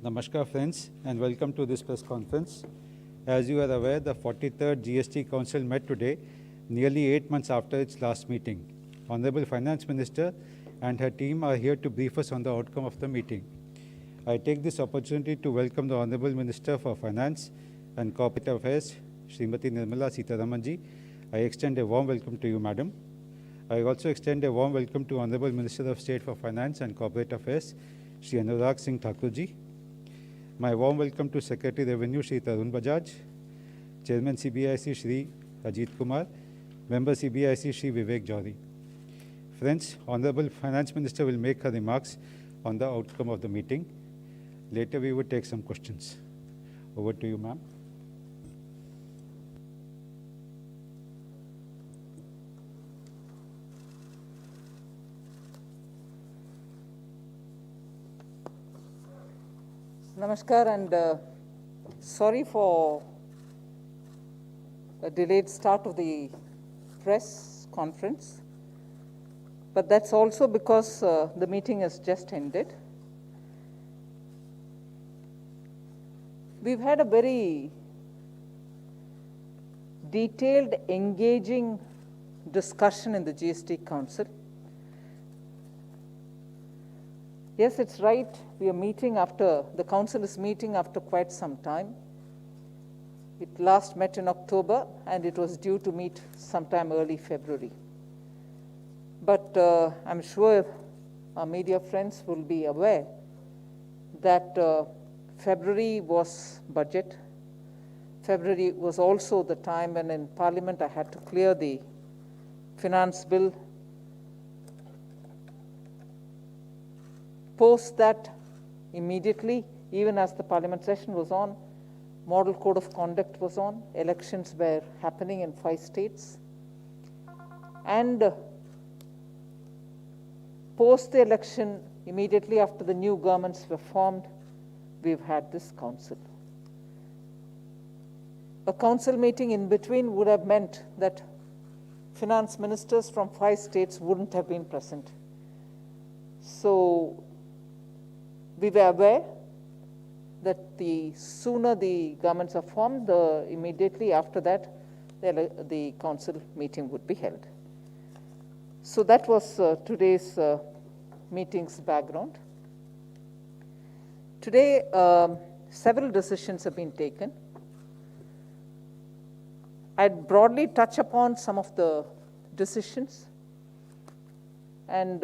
Namaskar friends and welcome to this press conference. As you are aware, the 43rd GST Council met today, nearly 8 months after its last meeting. Honorable Finance Minister and her team are here to brief us on the outcome of the meeting. I take this opportunity to welcome the Honorable Minister for Finance and Corporate Affairs, Srimati Nirmala Sitharamanji. I extend a warm welcome to you, Madam. I also extend a warm welcome to Honorable Minister of State for Finance and Corporate Affairs, Shri Anurag Singh Thakurji. My warm welcome to Secretary Revenue Shri Tarun Bajaj, Chairman CBIC Shri Ajit Kumar, Member CBIC Shri Vivek Johri. Friends, Honorable Finance Minister will make her remarks on the outcome of the meeting. Later we will take some questions. Over to you, ma'am. Namaskar and sorry for a delayed start of the press conference, but that's also because the meeting has just ended. We've had a very detailed, engaging discussion in the GST Council. Yes, it's right. We are meeting after, the Council is meeting after quite some time. It last met in October and it was due to meet sometime early February. But I'm sure our media friends will be aware that February was budget. February was also the time when in Parliament I had to clear the finance bill. Post that, immediately, even as the Parliament session was on, Model Code of Conduct was on, elections were happening in 5 states. And post the election, immediately after the new governments were formed, we've had this council. A council meeting in between would have meant that finance ministers from 5 states wouldn't have been present. So we were aware that the sooner the governments are formed, immediately after that, the council meeting would be held. So that was today's meeting's background. Today, several decisions have been taken. I'd broadly touch upon some of the decisions, and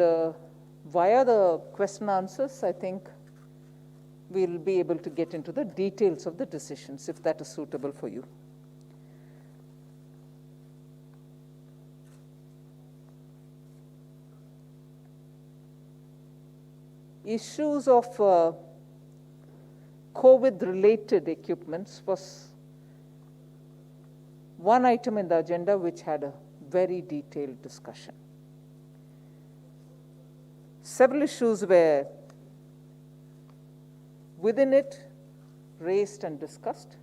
via the question answers, I think we'll be able to get into the details of the decisions, if that is suitable for you. Issues of COVID-related equipments was one item in the agenda which had a very detailed discussion. Several issues were within it raised and discussed,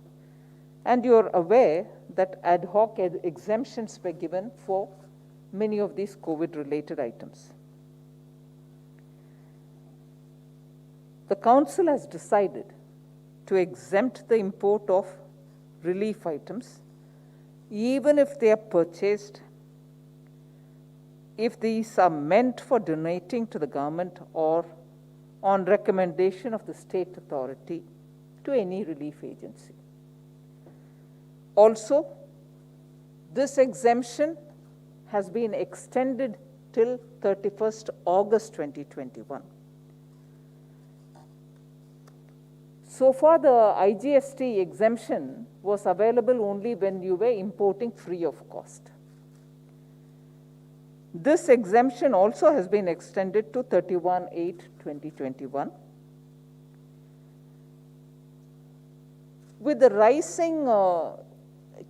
and you're aware that ad hoc exemptions were given for many of these COVID-related items. The Council has decided to exempt the import of relief items, even if they are purchased, if these are meant for donating to the government or on recommendation of the state authority to any relief agency. Also, this exemption has been extended till 31st August 2021. So far, the IGST exemption was available only when you were importing free of cost. This exemption also has been extended to 31/8/2021. With the rising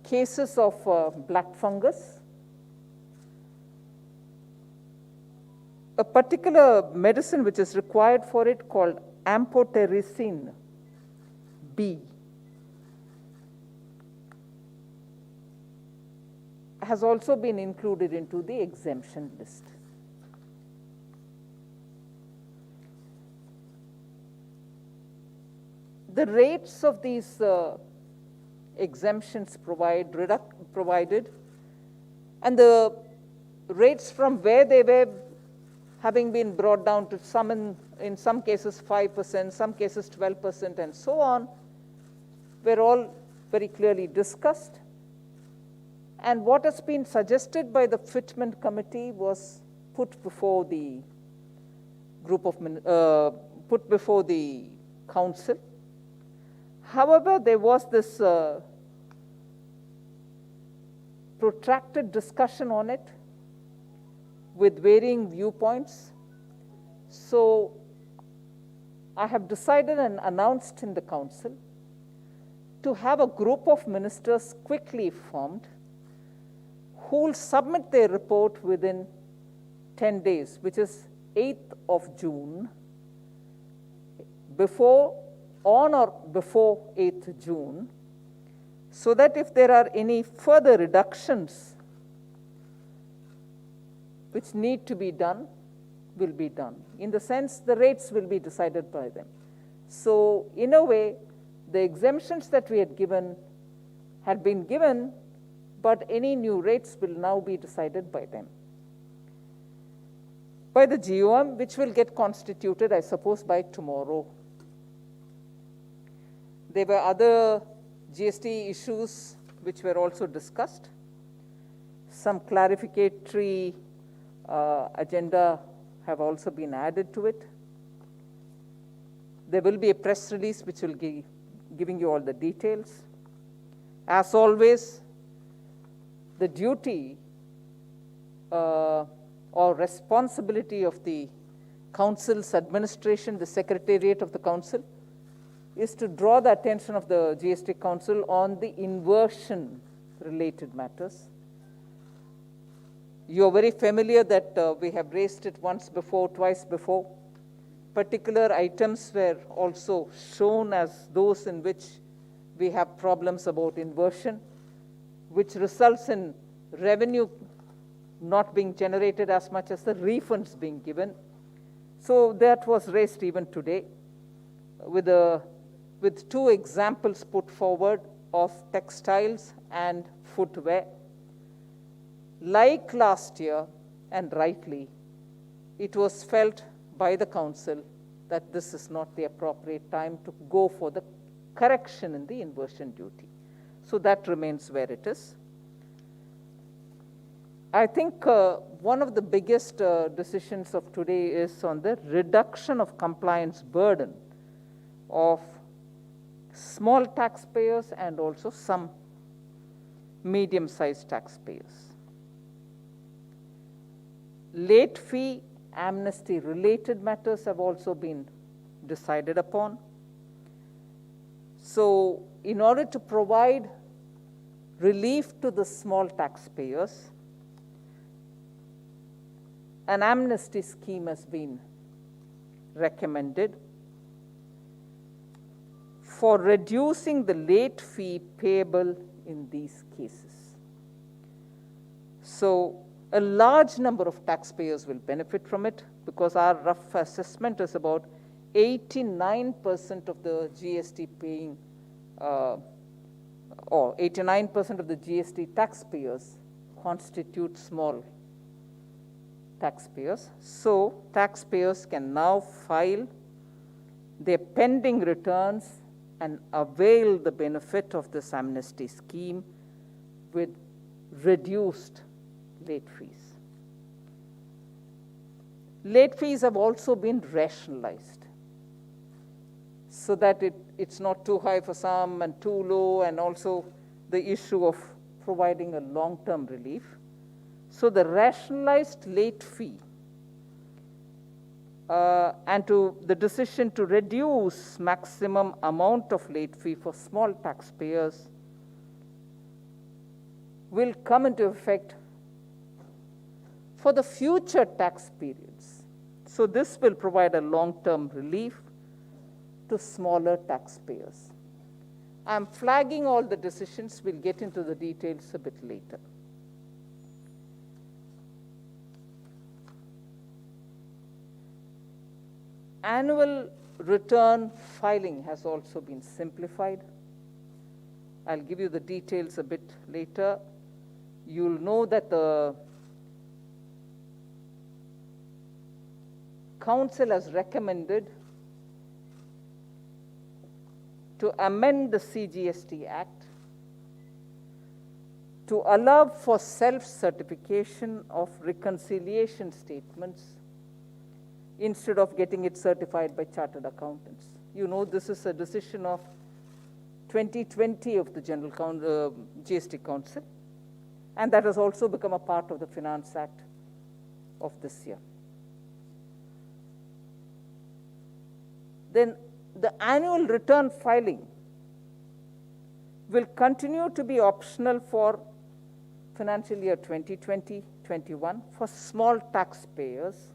cases of black fungus, a particular medicine which is required for it called amphotericin B has also been included into the exemption list. The rates of these exemptions provided, and the rates from where they were having been brought down to some, in some cases 5%, some cases 12%, and so on, were all very clearly discussed. And what has been suggested by the Fitment Committee was put before the put before the Council. However, there was this protracted discussion on it with varying viewpoints. So I have decided and announced in the Council to have a group of ministers quickly formed who will submit their report within 10 days, which is 8th of June, on or before 8th June, so that if there are any further reductions which need to be done, will be done. In the sense, the rates will be decided by them. So in a way, the exemptions that we had been given, but any new rates will now be decided by them. By the GOM, which will get constituted, I suppose, by tomorrow. There were other GST issues which were also discussed. Some clarificatory agenda have also been added to it. There will be a press release which will be giving you all the details. As always, the duty or responsibility of the Council's administration, the Secretariat of the Council, is to draw the attention of the GST Council on the inversion-related matters. You're very familiar that we have raised it once before, twice before. Particular items were also shown as those in which we have problems about inversion, which results in revenue not being generated as much as the refunds being given. So that was raised even today with two examples put forward of textiles and footwear. Like last year, and rightly, it was felt by the Council that this is not the appropriate time to go for the correction in the inversion duty. So that remains where it is. I think one of the biggest decisions of today is on the reduction of compliance burden of small taxpayers and also some medium-sized taxpayers. Late fee amnesty-related matters have also been decided upon. So in order to provide relief to the small taxpayers, an amnesty scheme has been recommended for reducing the late fee payable in these cases. So a large number of taxpayers will benefit from it, because our rough assessment is about 89% of the GST paying, or 89% of the GST taxpayers constitute small taxpayers. So taxpayers can now file their pending returns and avail the benefit of this amnesty scheme with reduced late fees. Late fees have also been rationalized so that it's not too high for some and too low, and also the issue of providing a long-term relief. So the rationalized late fee and the decision to reduce maximum amount of late fee for small taxpayers will come into effect for the future tax periods. So this will provide a long-term relief to smaller taxpayers. I'm flagging all the decisions. We'll get into the details a bit later. Annual return filing has also been simplified. I'll give you the details a bit later. You'll know that the Council has recommended to amend the CGST Act to allow for self-certification of reconciliation statements instead of getting it certified by chartered accountants. You know, this is a decision of 2020 of the GST Council, and that has also become a part of the Finance Act of this year. Then the annual return filing will continue to be optional for financial year 2020-21 for small taxpayers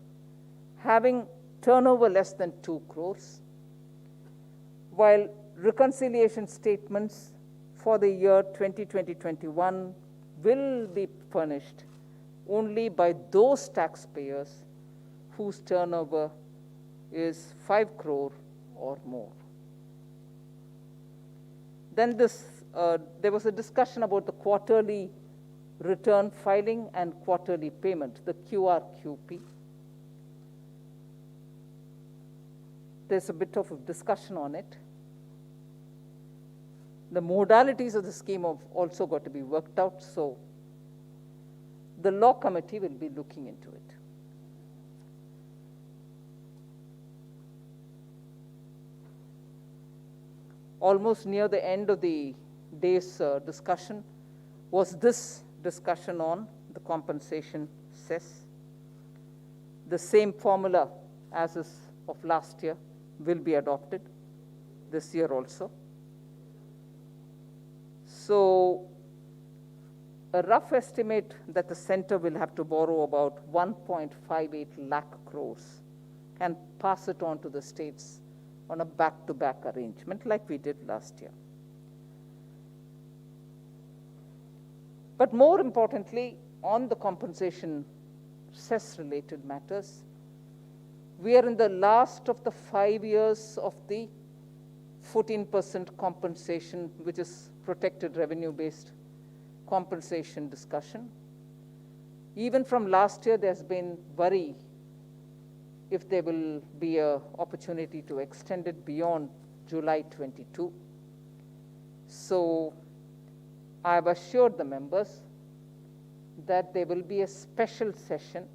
having turnover less than 2 crores, while reconciliation statements for the year 2020-21 will be furnished only by those taxpayers whose turnover is 5 crore or more. Then there was a discussion about the quarterly return filing and quarterly payment, the QRQP. There's a bit of a discussion on it. The modalities of the scheme have also got to be worked out, so the law committee will be looking into it. Almost near the end of the day's discussion was this discussion on the compensation cess. The same formula as is of last year will be adopted this year also. So a rough estimate that the center will have to borrow about 1.58 lakh crores and pass it on to the states on a back-to-back arrangement like we did last year. But more importantly, on the compensation cess-related matters, we are in the last of the 5 years of the 14% compensation, which is protected revenue-based compensation discussion. Even from last year, there's been worry if there will be an opportunity to extend it beyond July 22. So I have assured the members that there will be a special session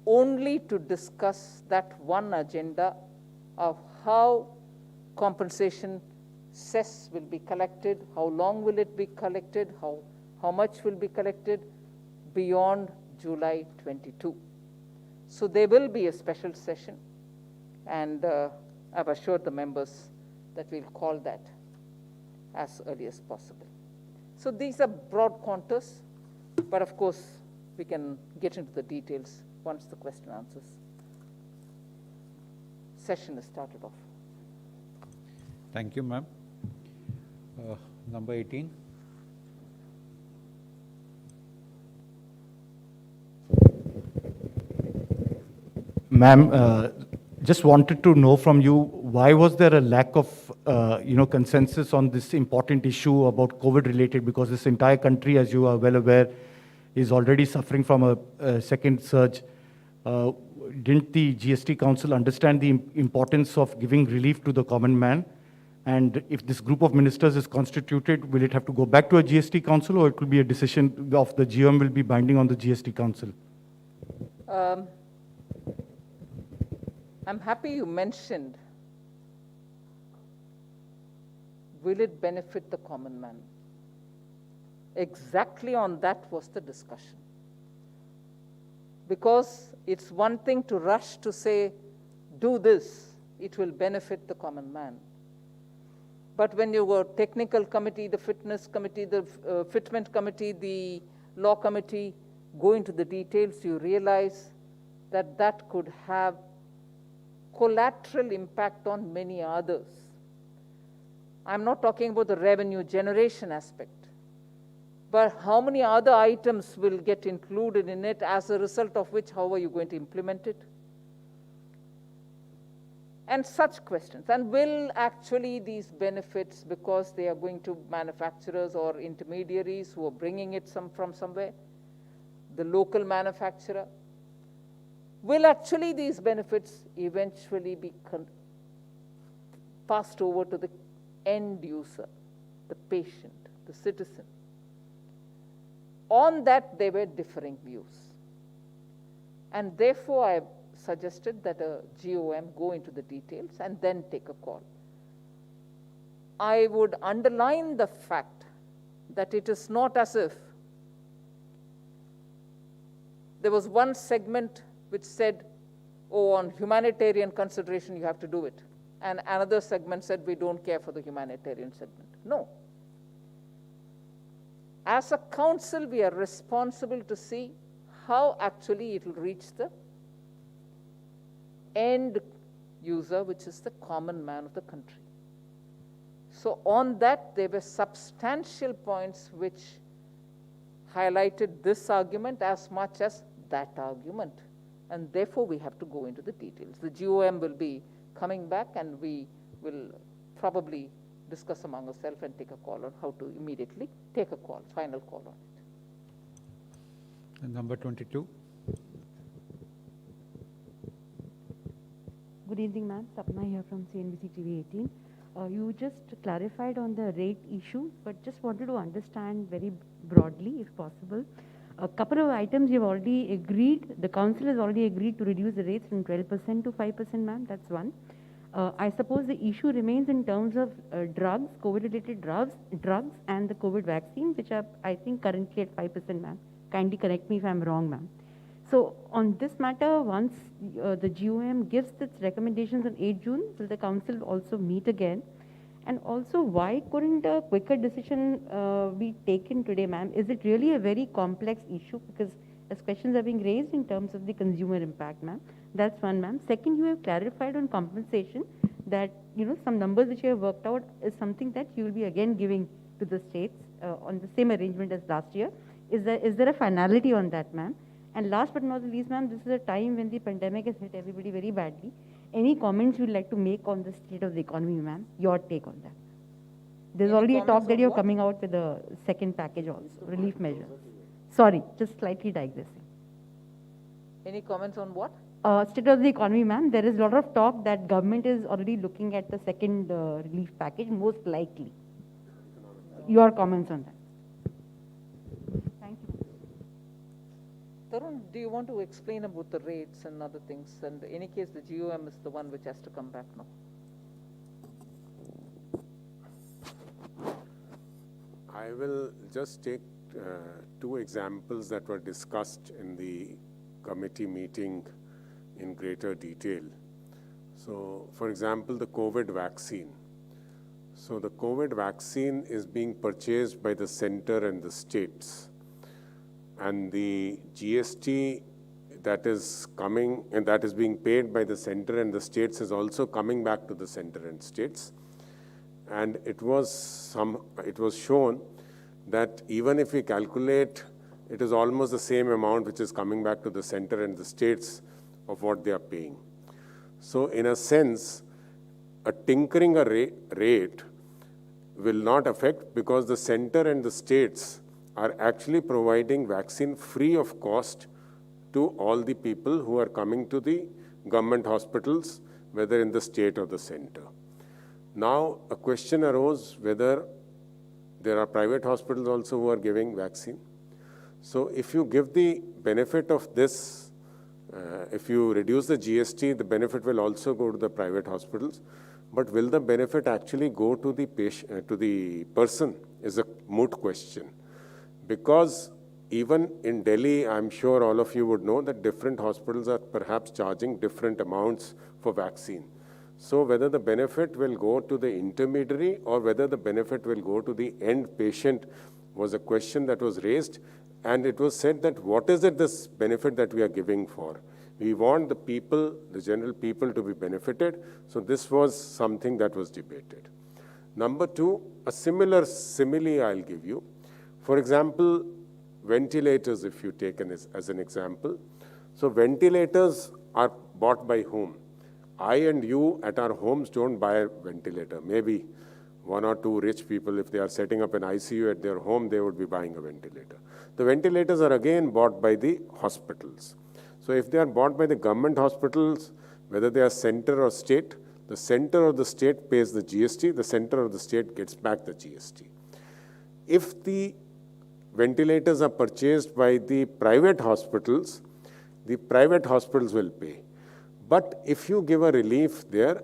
only to discuss that one agenda of how compensation cess will be collected, how long will it be collected, how much will be collected beyond July 22. So there will be a special session, and I've assured the members that we'll call that as early as possible. So these are broad contours, but of course we can get into the details once the question answers session is started off. Thank you, ma'am. Number 18. Ma'am, just wanted to know from you, why was there a lack of consensus on this important issue about COVID-related? Because this entire country, as you are well aware, is already suffering from a second surge. Didn't the GST Council understand the importance of giving relief to the common man? And if this group of ministers is constituted, will it have to go back to a GST Council, or it will be a decision of the GM will be binding on the GST Council? I'm happy you mentioned, will it benefit the common man? Exactly on that was the discussion. Because it's one thing to rush to say, do this, it will benefit the common man. But when you go technical committee, the fitness committee, the fitment committee, the law committee, go into the details, you realize that that could have collateral impact on many others. I'm not talking about the revenue generation aspect, but how many other items will get included in it, as a result of which, how are you going to implement it? And such questions. And will actually these benefits, because they are going to manufacturers or intermediaries who are bringing it from somewhere, the local manufacturer, will actually these benefits eventually be passed over to the end user, the patient, the citizen? On that, there were differing views. And therefore, I suggested that a GOM go into the details and then take a call. I would underline the fact that it is not as if there was one segment which said, oh, on humanitarian consideration, you have to do it. And another segment said, we don't care for the humanitarian segment. No. As a council, we are responsible to see how actually it will reach the end user, which is the common man of the country. So on that, there were substantial points which highlighted this argument as much as that argument. And therefore, we have to go into the details. The GOM will be coming back, and we will probably discuss among ourselves and take a call on how to immediately take a call, final call on it. And number 22. Good evening, ma'am. Sapna here from CNBC TV 18. You just clarified on the rate issue, but just wanted to understand very broadly, if possible. A couple of items you've already agreed, the council has already agreed to reduce the rates from 12% to 5%, ma'am. That's one. I suppose the issue remains in terms of drugs, COVID-related drugs, and the COVID vaccine, which are, I think, currently at 5%, ma'am. Kindly correct me if I'm wrong, ma'am. So on this matter, once the GOM gives its recommendations on 8 June, will the council also meet again? And also, why couldn't a quicker decision be taken today, ma'am? Is it really a very complex issue? Because as questions are being raised in terms of the consumer impact, ma'am. That's one, ma'am. Second, you have clarified on compensation that, some numbers which you have worked out is something that you will be again giving to the states on the same arrangement as last year. Is there a finality on that, ma'am? And last but not the least, ma'am, this is a time when the pandemic has hit everybody very badly. Any comments you'd like to make on the state of the economy, ma'am? Your take on that. There's Any already talk comments that on you're what? coming out with a second package also, relief measures. Sorry, just slightly digressing. Any comments on what? State of the economy, ma'am, there is a lot of talk that government is already looking at the second relief package, most likely. Your comments on that? Thank you. Tarun, do you want to explain about the rates and other things? And in any case, the GOM is the one which has to come back now. I will just take two examples that were discussed in the committee meeting in greater detail. So, for example, the COVID vaccine. So the COVID vaccine is being purchased by the center and the states. And the GST that is coming and that is being paid by the center and the states is also coming back to the center and states. And it was shown that even if we calculate, it is almost the same amount which is coming back to the center and the states of what they are paying. So in a sense, a tinkering a rate will not affect, because the center and the states are actually providing vaccine free of cost to all the people who are coming to the government hospitals, whether in the state or the center. Now, a question arose whether there are private hospitals also who are giving vaccine. So if you give the benefit of this, if you reduce the GST, the benefit will also go to the private hospitals. But will the benefit actually go to the patient, to the person, is a moot question. Because even in Delhi, I'm sure all of you would know that different hospitals are perhaps charging different amounts for vaccine. So whether the benefit will go to the intermediary or whether the benefit will go to the end patient was a question that was raised. And it was said that what is it, this benefit that we are giving for? We want the people, the general people, to be benefited. So this was something that was debated. Number two, a similar simile I'll give you. For example, ventilators, if you take as an example. So ventilators are bought by whom? I and you at our homes don't buy a ventilator. Maybe one or two rich people, if they are setting up an ICU at their home, they would be buying a ventilator. The ventilators are again bought by the hospitals. So if they are bought by the government hospitals, whether they are center or state, the center of the state pays the GST, the center of the state gets back the GST. If the ventilators are purchased by the private hospitals will pay. But if you give a relief there,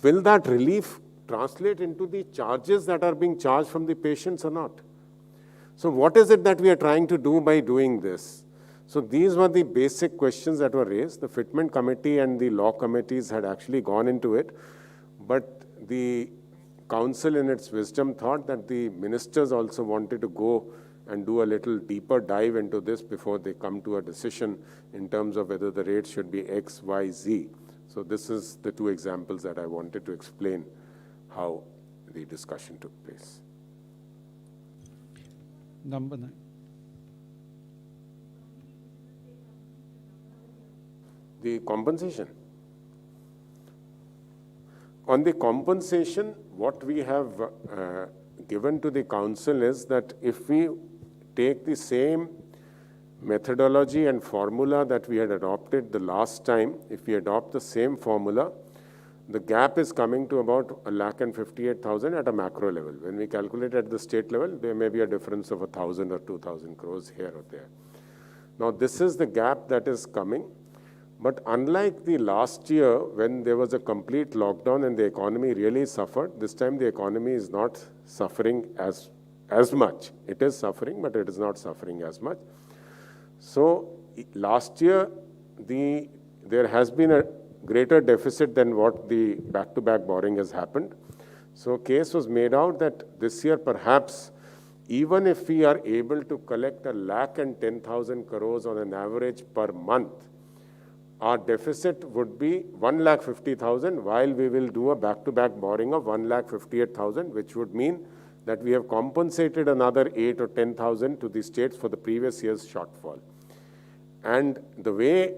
will that relief translate into the charges that are being charged from the patients or not? So what is it that we are trying to do by doing this? So these were the basic questions that were raised. The Fitment Committee and the law committees had actually gone into it, but the council in its wisdom thought that the ministers also wanted to go and do a little deeper dive into this before they come to a decision in terms of whether the rate should be X, Y, Z. So this is the two examples that I wanted to explain how the discussion took place. Number 9. The compensation. On the compensation, what we have given to the council is that if we take the same methodology and formula that we had adopted the last time, if we adopt the same formula, the gap is coming to about 1,58,000 at a macro level. When we calculate at the state level, there may be a difference of 1,000 or 2,000 crores here or there. Now, this is the gap that is coming. But unlike the last year, when there was a complete lockdown and the economy really suffered, this time the economy is not suffering as much. It is suffering, but it is not suffering as much. So last year, there has been a greater deficit than what the back-to-back borrowing has happened. So case was made out that this year, perhaps, even if we are able to collect 1,10,000 crores on an average per month, our deficit would be 1,50,000, while we will do a back-to-back borrowing of 1,58,000, which would mean that we have compensated another 8 or 10,000 to the states for the previous year's shortfall. And the way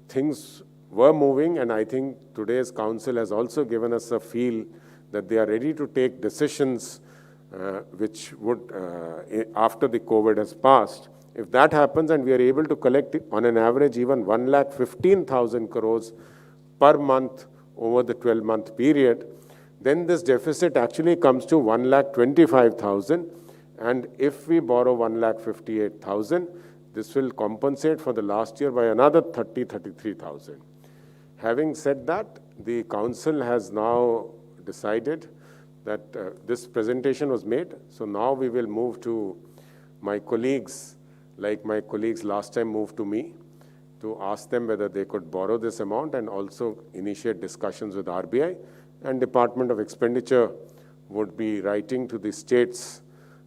things were moving, and I think today's council has also given us a feel that they are ready to take decisions which would, after the COVID has passed. If that happens and we are able to collect on an average even 1,15,000 crores per month over the 12-month period, then this deficit actually comes to 1,25,000. And if we borrow 1,58,000, this will compensate for the last year by another 33,000. Having said that, the council has now decided that this presentation was made. So now we will move to my colleagues, like my colleagues last time moved to me, to ask them whether they could borrow this amount and also initiate discussions with RBI. And Department of Expenditure would be writing to the states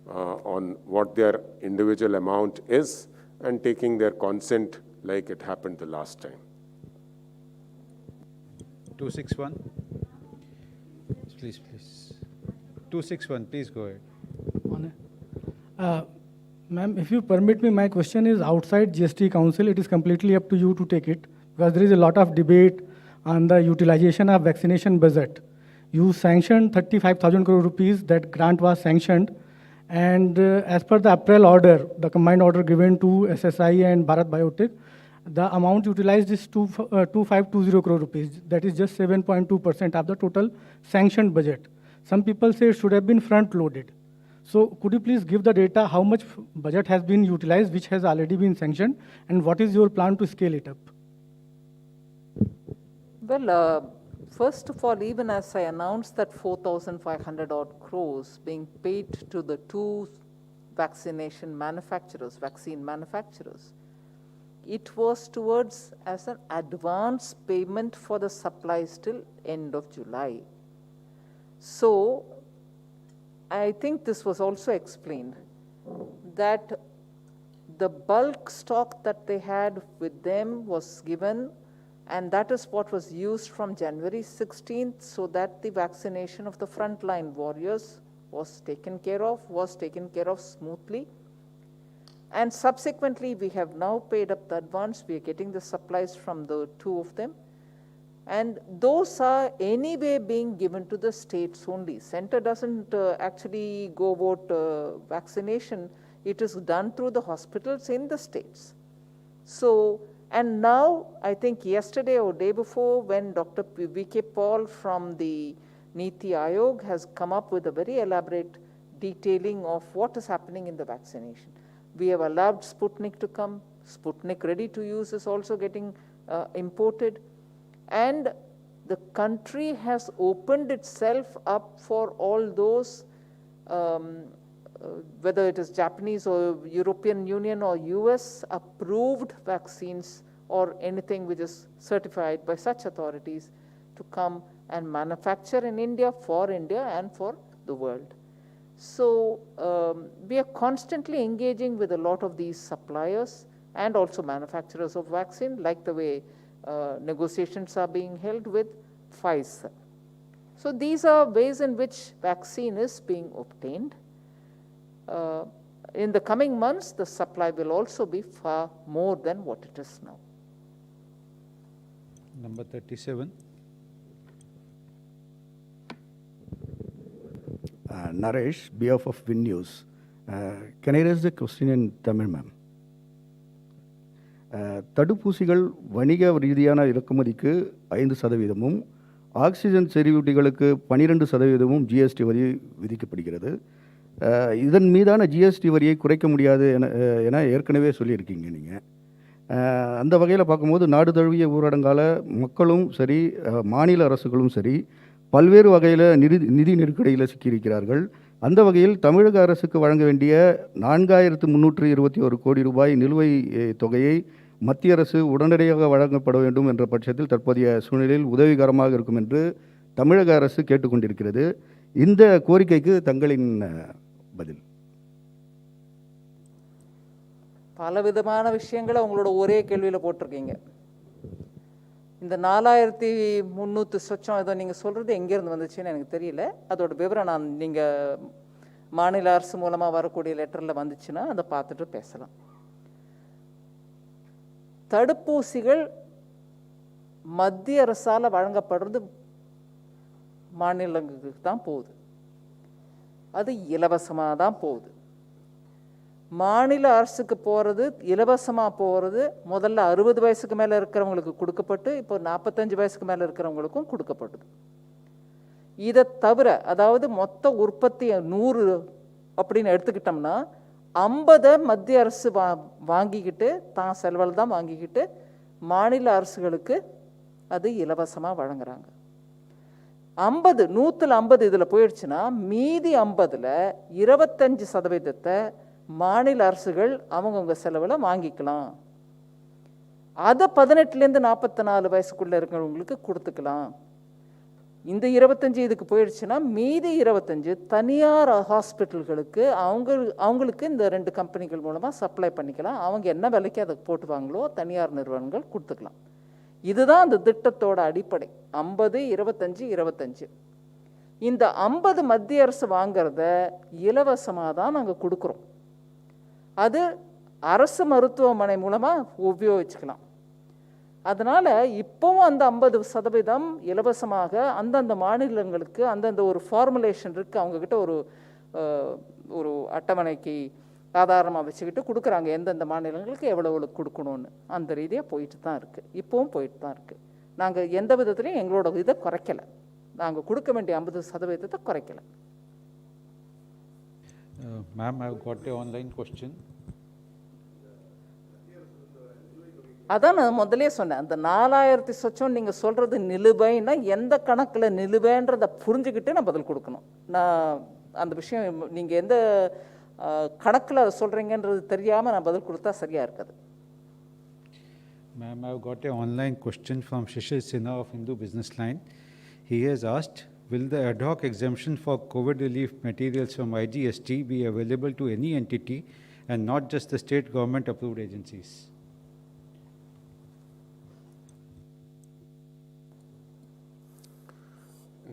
on what their individual amount is and taking their consent like it happened the last time. 261. Please. 261, please go ahead. Ma'am, if you permit me, my question is outside GST Council. It is completely up to you to take it, because there is a lot of debate on the utilization of vaccination budget. You sanctioned 35,000 crore rupees, that grant was sanctioned. And as per the April order, the combined order given to SSI and Bharat Biotech, the amount utilized is 2520 crore rupees. That is just 7.2% of the total sanctioned budget. Some people say it should have been front-loaded. So could you please give the data, how much budget has been utilized, which has already been sanctioned, and what is your plan to scale it up? Well, first of all, even as I announced that 4,500 odd crores being paid to the two vaccine manufacturers, it was towards as an advance payment for the supplies till end of July. So I think this was also explained, that the bulk stock that they had with them was given, and that is what was used from January 16th, so that the vaccination of the frontline warriors was taken care of smoothly. And subsequently, we have now paid up the advance. We are getting the supplies from the two of them. And those are anyway being given to the states only. Center doesn't actually go about vaccination. It is done through the hospitals in the states. So, and now, I think yesterday or day before, when Dr. V.K. Paul from the Niti Aayog has come up with a very elaborate detailing of what is happening in the vaccination. We have allowed Sputnik to come. Sputnik ready to use is also getting imported. And the country has opened itself up for all those, whether it is Japanese or European Union or US approved vaccines or anything which is certified by such authorities to come and manufacture in India and for the world. So we are constantly engaging with a lot of these suppliers and also manufacturers of vaccine, like the way negotiations are being held with Pfizer. So these are ways in which vaccine is being obtained. In the coming months, the supply will also be far more than what it is now. Number 37. Naresh, behalf of Win News. Can I raise the question in Tamil, ma'am? தடுப்பூசிகள் வணிக ரீதியான இறக்குமதிக்கு 5%, oxygen செறிவூட்டிகளுக்கு 12% GST வரி விதிக்கப்படுகிறது. இதன் மீதான GST வரியை குறைக்க முடியாது என ஏற்கனவே சொல்லியிருக்கீங்க நீங்கள். அந்த வகையில் பார்க்கும்போது நாடு தழுவிய ஊரடங்கால மக்களும் சரி மாநில அரசுகளும் சரி பல்வேறு வகையில் நிதி நெருக்கடியில் சிக்கியிருக்கிறார்கள். அந்த வகையில் தமிழக அரசுக்கு வழங்க வேண்டிய 4321 கோடி ரூபாய் நிலுவை தொகையை மத்திய அரசு உடனடியாக வழங்கப்பட வேண்டும் என்ற பட்சத்தில் தற்போதைய சூழ்நிலையில் உதவிகரமாக இருக்கும் என்று தமிழக அரசு கேட்டுக்கொண்டிருக்கிறது. இந்த கோரிக்கைக்கு தங்களின் பதில்? பலவிதமான விஷயங்களை உங்களோட ஒரே கேள்வியில் போட்டிருக்கீங்க. இந்த 4300 சொச்சம் ஏதோ நீங்கள் சொல்கிறது எங்கேருந்து வந்துச்சுன்னு எனக்கு தெரியல. அதோட விவரம் நீங்கள் மாநில அரசு மூலமாக வரக்கூடிய லெட்டரில் வந்துச்சுன்னா அதை பார்த்துட்டு பேசலாம். தடுப்பூசிகள் மத்திய அரசால் வழங்கப்படுறது மாநிலங்களுக்கு தான் போகுது. அது இலவசமாக தான் போகுது. மாநில அரசுக்கு போகிறது இலவசமாக போகிறது முதல்ல 60 வயசுக்கு மேலே இருக்கிறவங்களுக்கு கொடுக்கப்பட்டு இப்போ 45 வயசுக்கு மேலே இருக்கிறவங்களுக்கும் கொடுக்கப்படுது. இதை தவிர அதாவது மொத்த உற்பத்தி 100 அப்படின்னு எடுத்துக்கிட்டோம்னா 50 மத்திய அரசு வாங்கிக்கிட்டு தான் செலவில் தான் வாங்கிக்கிட்டு மாநில அரசுகளுக்கு அது இலவசமாக வழங்குறாங்க. 100 இதில் போயிடுச்சுன்னா மீதி 50ல் 25% மாநில அரசுகள் அவங்கவுங்க செலவில் வாங்கிக்கலாம். அதை 18லேருந்து 44 வயசுக்குள்ளே இருக்கிறவங்களுக்கு கொடுத்துக்கலாம். இந்த 25 இதுக்கு போயிடுச்சுன்னா மீதி 25 தனியார் ஹாஸ்பிட்டல்களுக்கு அவங்களுக்கு இந்த 2 கம்பெனிகள் மூலமாக சப்ளை பண்ணிக்கலாம். அவங்க என்ன விலைக்கு அதை போட்டுவாங்களோ தனியார் நிறுவனங்கள் கொடுத்துக்கலாம். இதுதான் அந்த திட்டத்தோட அடிப்படை. 50, 25, 25. இந்த 50 மத்திய அரசு வாங்கிறத இலவசமாக தான் நாங்கள் கொடுக்குறோம். அது அரசு மருத்துவமனை மூலமாக உபயோகிச்சுக்கலாம். அதனால் இப்போவும் அந்த 50% இலவசமாக அந்தந்த மாநிலங்களுக்கு அந்தந்த ஒரு ஃபார்முலேஷன் இருக்குது. அவங்கக்கிட்ட ஒரு அட்டவணைக்கு ஆதாரமாக வச்சுக்கிட்டு கொடுக்குறாங்க எந்தெந்த மாநிலங்களுக்கு எவ்வளோ கொடுக்கணும்னு. அந்த ரீதியாக போயிட்டு தான் இருக்குது. இப்போவும் போயிட்டு தான் இருக்குது. நாங்கள் எந்த விதத்துலையும் எங்களோட இதை குறைக்கலை. நாங்கள் கொடுக்க வேண்டிய 50% குறைக்கலை. Ma'am, I have got an online question. அதான் நான் முதலே சொன்னேன். அந்த 4000 சொச்சம் நீங்கள் சொல்கிறது நிலுவைன்னா எந்த கணக்கில் நிலுவைன்றதை புரிஞ்சுக்கிட்டு நான் பதில் கொடுக்கணும். நான் அந்த விஷயம் நீங்கள் எந்த கணக்கில் அதை சொல்கிறீங்கன்றது தெரியாமல் நான் பதில் கொடுத்தா சரியாக இருக்காது. Ma'am, I have got an online question from Shishir Sinha of Hindu Business Line. He has asked, will the ad hoc exemption for COVID relief materials from IGST be available to any entity and not just the state government approved agencies?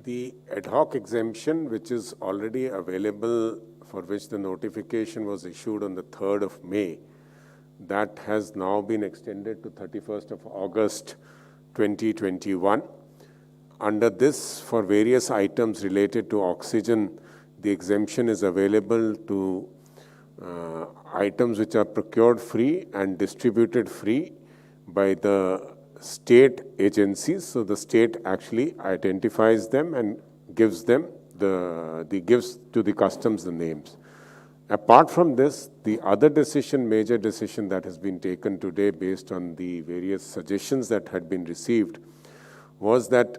The ad hoc exemption, which is already available for which the notification was issued on the 3rd of May, that has now been extended to 31st of August 2021. Under this, for various items related to oxygen, the exemption is available to items which are procured free and distributed free by the state agencies. So the state actually identifies them and gives them gives to the customs the names. Apart from this, the other major decision that has been taken today based on the various suggestions that had been received was that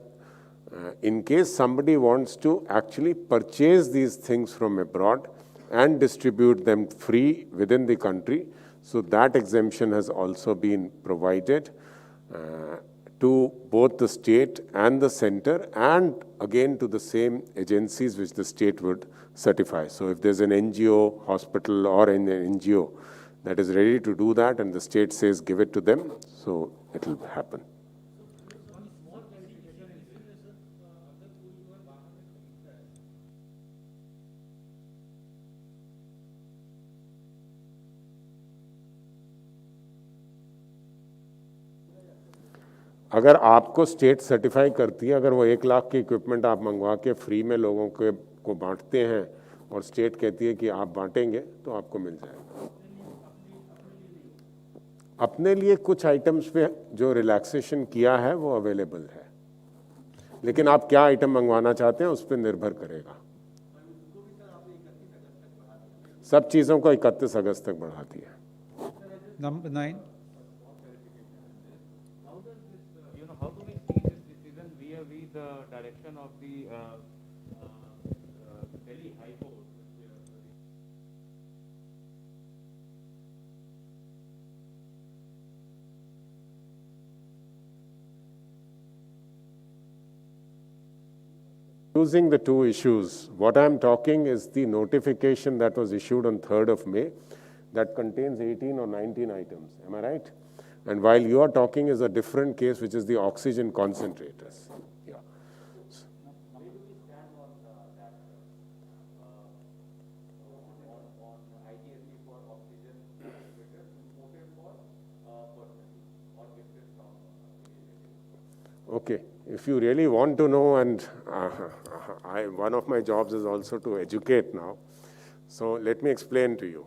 in case somebody wants to actually purchase these things from abroad and distribute them free within the country, so that exemption has also been provided to both the state and the center, and again to the same agencies which the state would certify. So if there's an NGO, hospital, or an NGO that is ready to do that and the state says give it to them, so it will happen. अगर आपको state certify करती है, अगर वो 1 लाख की equipment आप मंगवा के फ्री में लोगों को बांटते हैं और स्टेट कहती है कि आप बांटेंगे, तो आपको मिल जाएगा। अपने लिए कुछ आइटम्स पे जो रिलैक्सेशन किया है वो अवेलेबल है, लेकिन आप क्या आइटम मंगवाना चाहते हैं उस पर निर्भर करेगा। सब चीज़ों को 31 अगस्त तक बढ़ा दिया। Number 9. How do we see this decision vis-a-vis the direction of the Delhi High Court? Using the two issues, what I'm talking is the notification that was issued on 3rd of May that contains 18 or 19 items. Am I right? And while you are talking is a different case, which is the oxygen concentrators. Yeah. Okay, if you really want to know, and one of my jobs is also to educate now, so let me explain to you.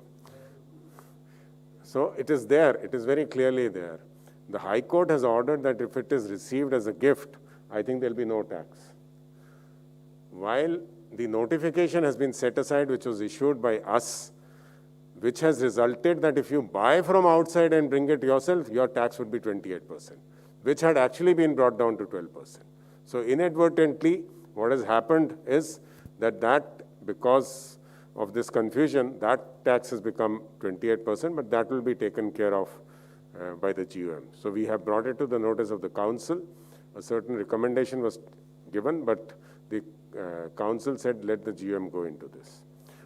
So it is there, it is very clearly there. The High Court has ordered that if it is received as a gift, I think there'll be no tax. While the notification has been set aside, which was issued by us, which has resulted that if you buy from outside and bring it yourself, your tax would be 28%, which had actually been brought down to 12%. So inadvertently, what has happened is that because of this confusion, that tax has become 28%, but that will be taken care of by the GUM. So we have brought it to the notice of the council. A certain recommendation was given, but the council said let the GUM go into this.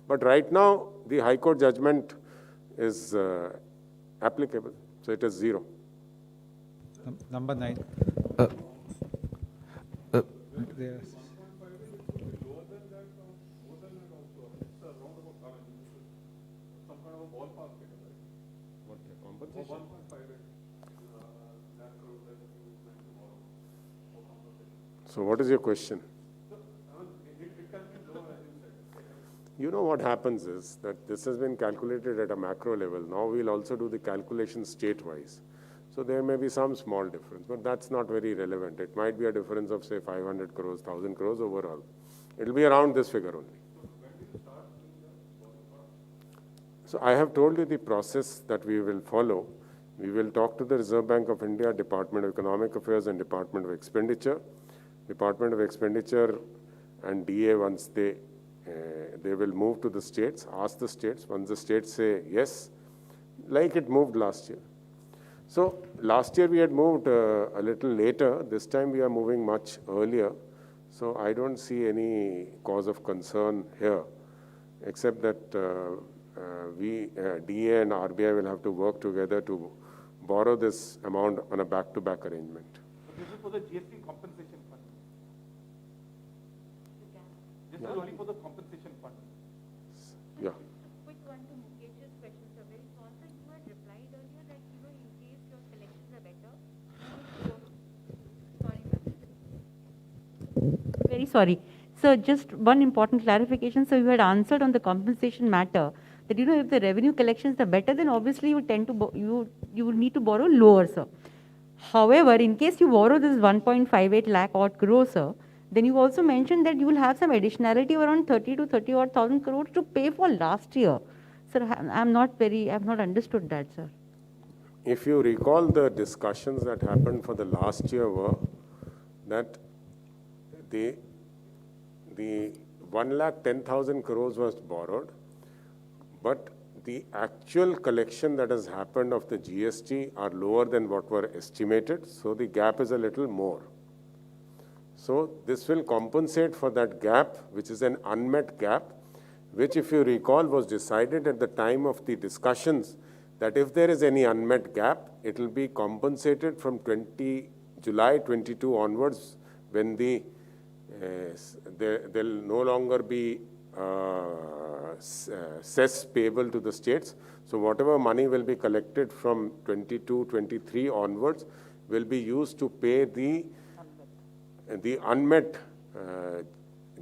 But right now, the High Court judgment is applicable, so it is 0. Number 9. Yes. So what is your question? You know what happens is that this has been calculated at a macro level. Now we'll also do the calculation state-wise. So there may be some small difference, but that's not very relevant. It might be a difference of, say, 500 crores, 1,000 crores overall. It'll be around this figure only. So I have told you the process that we will follow. We will talk to the Reserve Bank of India, Department of Economic Affairs, and Department of Expenditure. Department of Expenditure and DA, once they will move to the states, ask the states. Once the states say yes, like it moved last year. So last year we had moved a little later. This time we are moving much earlier. So I don't see any cause of concern here, except that DA and RBI will have to work together to borrow this amount on a back-to-back arrangement. But this is for the GST compensation fund. This is only for the compensation fund. Yeah. Quick one to Mukesh's question, sir. Very small, sir. You had replied earlier that, in case your collections are better, sorry, ma'am. Very sorry. Sir, just one important clarification. So you had answered on the compensation matter that, if the revenue collections are better, then obviously you tend to, you would need to borrow lower, sir. However, in case you borrow this 1.58 lakh odd crore, sir, then you also mentioned that you will have some additionality around 30 to 30 odd thousand crores to pay for last year. Sir, I've not understood that, sir. If you recall, the discussions that happened for the last year were that the 1,10,000 crores was borrowed, but the actual collection that has happened of the GST are lower than what were estimated, so the gap is a little more. So this will compensate for that gap, which is an unmet gap, which, if you recall, was decided at the time of the discussions that if there is any unmet gap, it will be compensated from July 22 onwards, when there will no longer be cess payable to the states. So whatever money will be collected from 22-23 onwards will be used to pay the unmet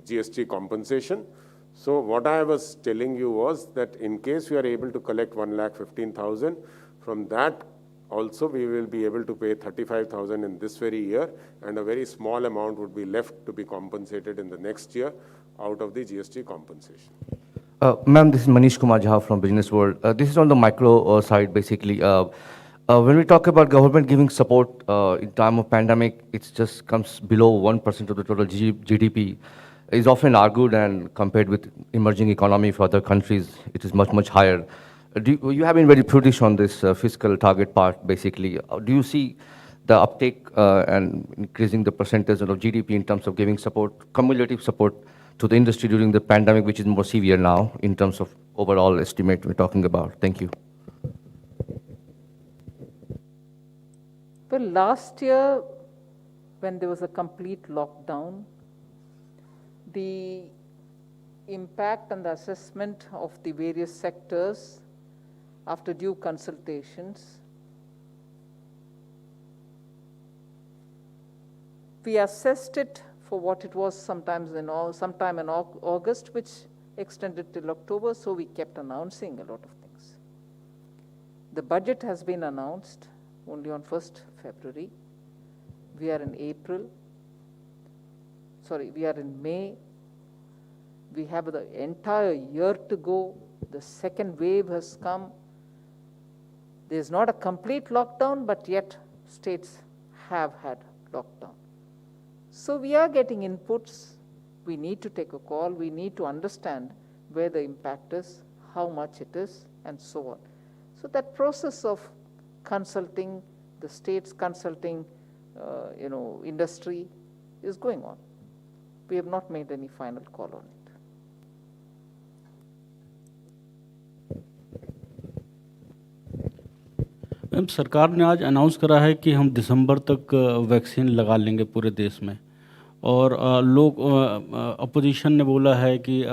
GST compensation. So what I was telling you was that in case we are able to collect 1,15,000, from that also we will be able to pay 35,000 in this very year, and a very small amount would be left to be compensated in the next year out of the GST compensation. Ma'am, this is Manish Kumar Jha from Business World. This is on the micro side, basically. When we talk about government giving support in time of pandemic, it just comes below 1% of the total GDP. Is often argued and compared with emerging economy for other countries, it is much, much higher. You have been very prudish on this fiscal target part, basically. Do you see the uptake and increasing the percentage of GDP in terms of giving support, cumulative support to the industry during the pandemic, which is more severe now in terms of overall estimate we're talking about? Thank you. Well, last year, when there was a complete lockdown, the impact and the assessment of the various sectors after due consultations, we assessed it for what it was sometime in August, which extended till October, so we kept announcing a lot of things. The budget has been announced only on 1st February. We are in May. We have the entire year to go. The second wave has come. There's not a complete lockdown, but yet states have had lockdown. So we are getting inputs. We need to take a call. We need to understand where the impact is, how much it is, and so on. So that process of consulting, the states consulting, industry is going on. We have not made any final call on it. Ma'am, सरकार ने आज announce करा है कि हम दिसंबर तक vaccine लगा लेंगे पूरे देश में, और लोग अपोजिशन ने बोला है कि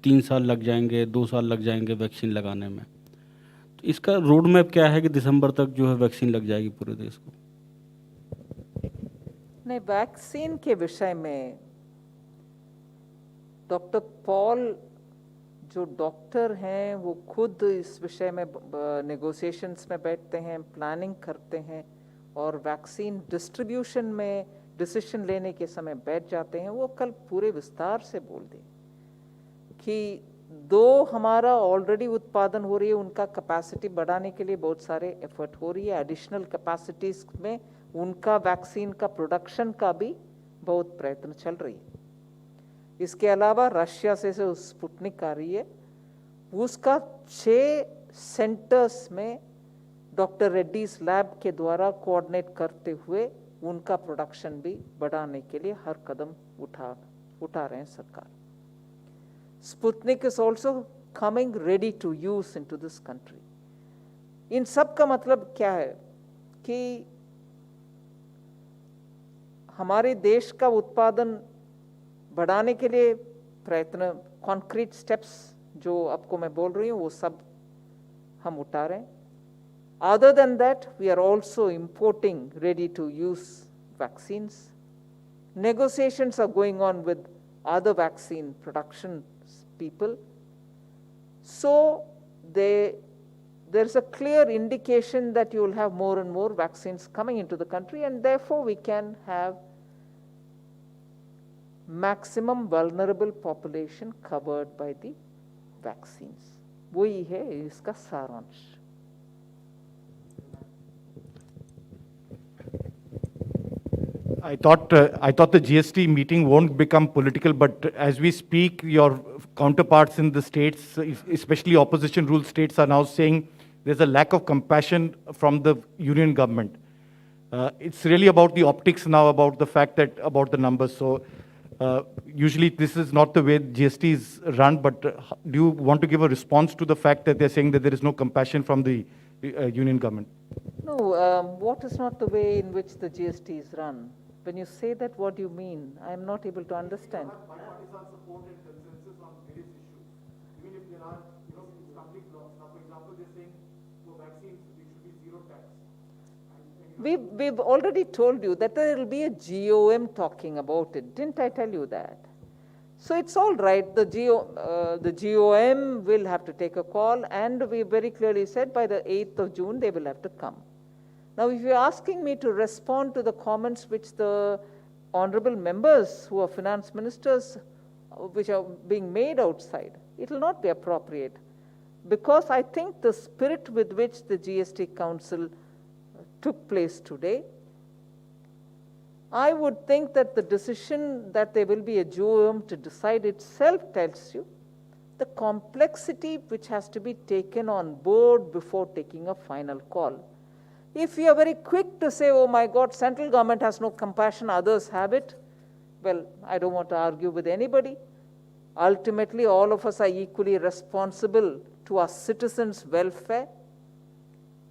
3 साल लग जाएंगे, 2 साल लग जाएंगे वैक्सीन लगाने में। तो इसका रोड मैप क्या है कि दिसंबर तक जो है वैक्सीन लग जाएगी पूरे देश को? नहीं, वैक्सीन के विषय में डॉक्टर पॉल जो डॉक्टर हैं वो खुद इस विषय में नेगोशिएशंस में बैठते हैं, प्लानिंग करते हैं, और वैक्सीन डिस्ट्रीब्यूशन में डिसीजन लेने के समय बैठ जाते हैं। वो कल पूरे विस्तार से बोल दें कि 2 हमारा ऑलरेडी उत्पादन हो रही है, उनका कैपेसिटी बढ़ाने के लिए बहुत सारे एफर्ट हो रही है। एडिशनल कैपेसिटीज में उनका वैक्सीन का प्रोडक्शन का भी बहुत प्रयत्न चल रही है। इसके अलावा रशिया से स्पुतनिक आ रही है, उसका 6 सेंटर्स में डॉक्टर रेड्डीज लैब के द्वारा कोऑर्डिनेट करते हुए उनका प्रोडक्शन भी बढ़ाने के लिए हर कदम उठा रहे हैं सरकार। Sputnik is also coming ready to use in to this country. इन सब का मतलब क्या है कि हमारे देश का उत्पादन बढ़ाने के लिए प्रयत्न, कॉन्क्रीट स्टेप्स जो आपको मैं बोल रही हूँ वो सब हम उठा रहे हैं. Other than that, we are also importing ready-to-use vaccines. Negotiations are going on with other vaccine production people. So there's a clear indication that you will have more and more vaccines coming into the country, and therefore we can have maximum vulnerable population covered by the vaccines. वही है इसका सारांश. I thought the GST meeting won't become political, but as we speak, your counterparts in the states, especially opposition ruled states, are now saying there's a lack of compassion from the union government. It's really about the optics now, about the fact that, about the numbers. So usually this is not the way GST is run, but do you want to give a response to the fact that they're saying that there is no compassion from the union government? No, what is not the way in which the GST is run? When you say that, what do you mean? I am not able to understand. Bipartisan support and consensus on various issues. Even if there are, stumbling blocks. Now, for example, they're saying for vaccines, there should be zero tax. We've already told you that there will be a GOM talking about it. Didn't I tell you that? So it's all right. The GOM will have to take a call, and we very clearly said by the 8th of June they will have to come. Now, if you're asking me to respond to the comments which the honorable members who are finance ministers, which are being made outside, it will not be appropriate, because I think the spirit with which the GST Council took place today, I would think that the decision that there will be a GOM to decide itself tells you the complexity which has to be taken on board before taking a final call. If you are very quick to say, oh my God, central government has no compassion, others have it, well, I don't want to argue with anybody. Ultimately, all of us are equally responsible to our citizens' welfare,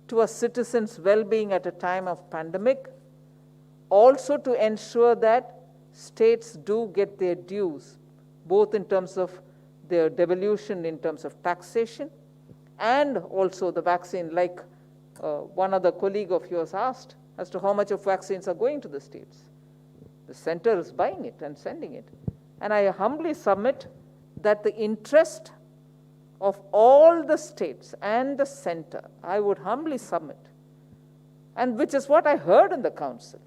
to our citizens' well-being at a time of pandemic, also to ensure that states do get their dues, both in terms of their devolution in terms of taxation and also the vaccine, like one other colleague of yours asked as to how much of vaccines are going to the states. The center is buying it and sending it. And I humbly submit that the interest of all the states and the center, I would humbly submit, and which is what I heard in the council,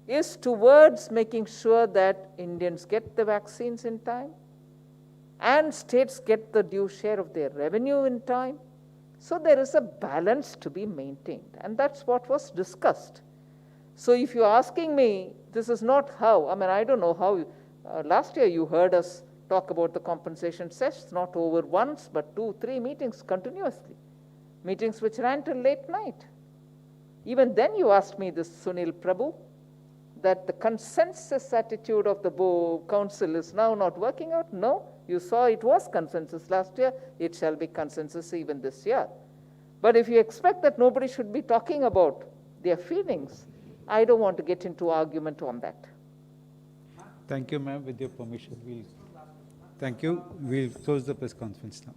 is towards making sure that Indians get the vaccines in time and states get the due share of their revenue in time. So there is a balance to be maintained, and that's what was discussed. So if you're asking me, this is not how, I don't know how, last year you heard us talk about the compensation sessions, not over once, but 2-3 meetings continuously, meetings which ran till late night. Even then you asked me this, Sunil Prabhu, that the consensus attitude of the council is now not working out. No, you saw it was consensus last year, it shall be consensus even this year. But if you expect that nobody should be talking about their feelings, I don't want to get into argument on that. Thank you, ma'am. With your permission, thank you. We'll close the press conference now.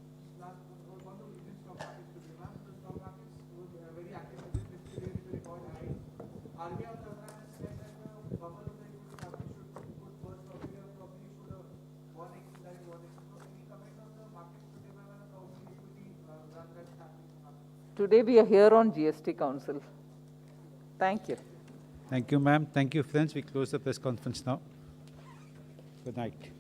Today we are here on GST Council. Thank you. Thank you, ma'am. Thank you, friends. We close the press conference now. Good night.